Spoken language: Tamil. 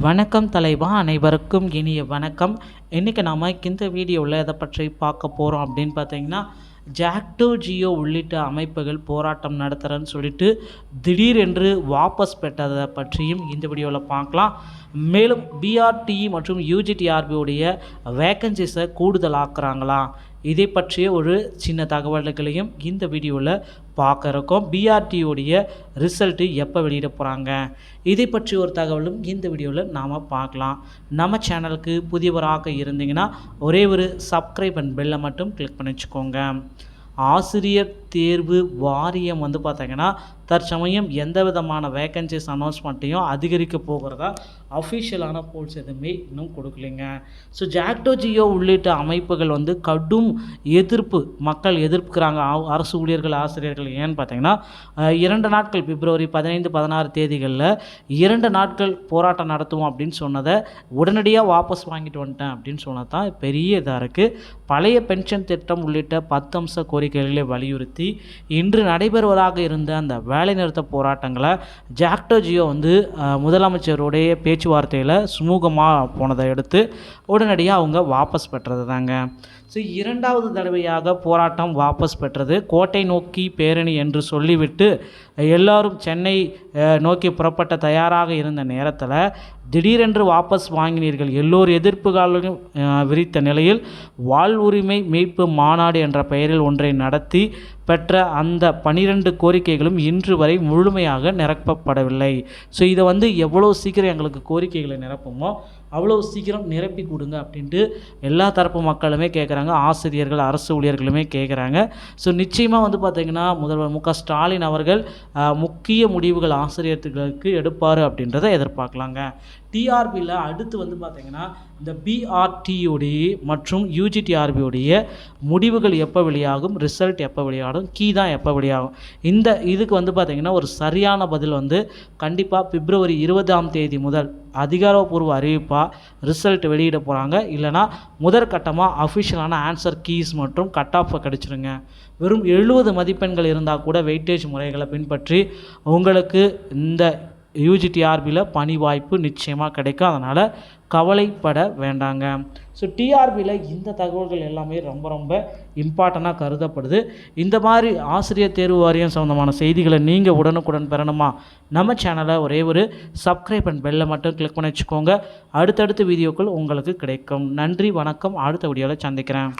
வணக்கம் தலைவா, அனைவருக்கும் இனிய வணக்கம். இன்றைக்கி நாம் இந்த வீடியோவில் எதை பற்றி பார்க்க போகிறோம் அப்படின்னு பார்த்தீங்கன்னா, ஜாக்டோ ஜியோ உள்ளிட்ட அமைப்புகள் போராட்டம் நடத்துகிறேன்னு சொல்லிட்டு திடீரென்று வாபஸ் பெற்றதை பற்றியும் இந்த வீடியோவில் பார்க்கலாம். மேலும் பிஆர்டி மற்றும் யூஜிடிஆர்பியுடைய வேக்கன்சிஸை கூடுதலாக்குறாங்களா, இதை பற்றிய ஒரு சின்ன தகவல்களையும் இந்த வீடியோவில் பார்க்க இருக்கோம். பிஆர்டியோடைய ரிசல்ட்டு எப்போ வெளியிட போகிறாங்க, இதை பற்றி ஒரு தகவலும் இந்த வீடியோவில் நாம் பார்க்கலாம். நம்ம சேனலுக்கு புதியவராக இருந்தீங்கன்னா ஒரே ஒரு சப்ஸ்கிரைப் அண்ட் பெல்லை மட்டும் கிளிக் பண்ணி வச்சுக்கோங்க. ஆசிரியர் தேர்வு வாரியம் பார்த்திங்கன்னா தற்சமயம் எந்த விதமான வேக்கன்சிஸ் அனௌன்ஸ்மெண்ட்டையும் அதிகரிக்க போகிறதா அஃபிஷியலான போல்ஸ் எதுவுமே இன்னும் கொடுக்கலைங்க. ஸோ ஜாக்டோ ஜியோ உள்ளிட்ட அமைப்புகள் கடும் எதிர்ப்பு மக்கள் எதிர்ப்புக்கிறாங்க, அரசு ஊழியர்கள் ஆசிரியர்கள். ஏன்னு பார்த்தீங்கன்னா 2 நாட்கள் பிப்ரவரி 15, 16 தேதிகளில் 2 நாட்கள் போராட்டம் நடத்துவோம் அப்படின்னு சொன்னதை உடனடியாக வாபஸ் வாங்கிட்டு வந்துட்டேன் அப்படின்னு சொன்னது தான் பெரிய இதாக இருக்குது. பழைய பென்ஷன் திட்டம் உள்ளிட்ட 10 அம்ச கோரிக்கைகளை வலியுறுத்தி இன்று நடைபெறுவதாக இருந்த அந்த வேலைநிறுத்த போராட்டங்களை ஜாக்டோ ஜியோ முதலமைச்சருடைய பேச்சுவார்த்தையில் சுமூகமாக போனதை எடுத்து உடனடியாக அவங்க வாபஸ் பெற்றது தாங்க. ஸோ 2வது தடவையாக போராட்டம் வாபஸ் பெற்றது. கோட்டை நோக்கி பேரணி என்று சொல்லிவிட்டு எல்லோரும் சென்னை நோக்கி புறப்பட்ட தயாராக இருந்த நேரத்தில் திடீரென்று வாபஸ் வாங்கினீர்கள். எல்லோரு எதிர்ப்புகளையும் விரித்த நிலையில் வாழ்வுரிமை மீட்பு மாநாடு என்ற பெயரில் ஒன்றை நடத்தி பெற்ற அந்த 12 கோரிக்கைகளும் இன்று வரை முழுமையாக நிரப்பப்படவில்லை. ஸோ இதை எவ்வளோ சீக்கிரம் எங்களுக்கு கோரிக்கைகளை நிரப்புமோ அவ்வளோ சீக்கிரம் நிரப்பி கொடுங்க அப்படின்ட்டு எல்லா தரப்பு மக்களுமே கேட்குறாங்க, ஆசிரியர்கள் அரசு ஊழியர்களுமே கேட்குறாங்க. ஸோ நிச்சயமாக பார்த்திங்கன்னா முதல்வர் மு க ஸ்டாலின் அவர்கள் முக்கிய முடிவுகள் ஆசிரியர்களுக்கு எடுப்பார் அப்படின்றத எதிர்பார்க்கலாங்க. டிஆர்பியில் அடுத்து பார்த்திங்கன்னா இந்த பிஆர்டியுடைய மற்றும் யூஜிடிஆர்பியுடைய முடிவுகள் எப்போ வெளியாகும், ரிசல்ட் எப்போ வெளியாகும், கீ தான் எப்போ வெளியாகும். இதுக்கு பார்த்திங்கன்னா ஒரு சரியான பதில் கண்டிப்பாக பிப்ரவரி 20ஆம் தேதி முதல் அதிகாரப்பூர்வ அறிவிப்பாக ரிசல்ட் வெளியிட போகிறாங்க. இல்லைனா முதற்கட்டமாக அஃபிஷியலான ஆன்சர் கீஸ் மற்றும் கட் ஆஃபை கிடச்சிருங்க. வெறும் 70 மதிப்பெண்கள் இருந்தால் கூட வெயிட்டேஜ் முறைகளை பின்பற்றி உங்களுக்கு இந்த யூஜிடிஆர்பியில் பணி வாய்ப்பு நிச்சயமாக கிடைக்கும். அதனால் கவலைப்பட வேண்டாங்க. ஸோ டிஆர்பியில் இந்த தகவல்கள் எல்லாமே ரொம்ப இம்பார்ட்டண்ட்டாக கருதப்படுது. இந்த மாதிரி ஆசிரியர் தேர்வு வாரியம் சம்மந்தமான செய்திகளை நீங்கள் உடனுக்குடன் பெறணுமா, நம்ம சேனலை ஒரே ஒரு சப்ஸ்கிரைப் அண்ட் பெல்லை மட்டும் கிளிக் பண்ணி வச்சுக்கோங்க. அடுத்தடுத்த வீடியோக்கள் உங்களுக்கு கிடைக்கும். நன்றி, வணக்கம். அடுத்த வீடியோவில் சந்திக்கிறேன்.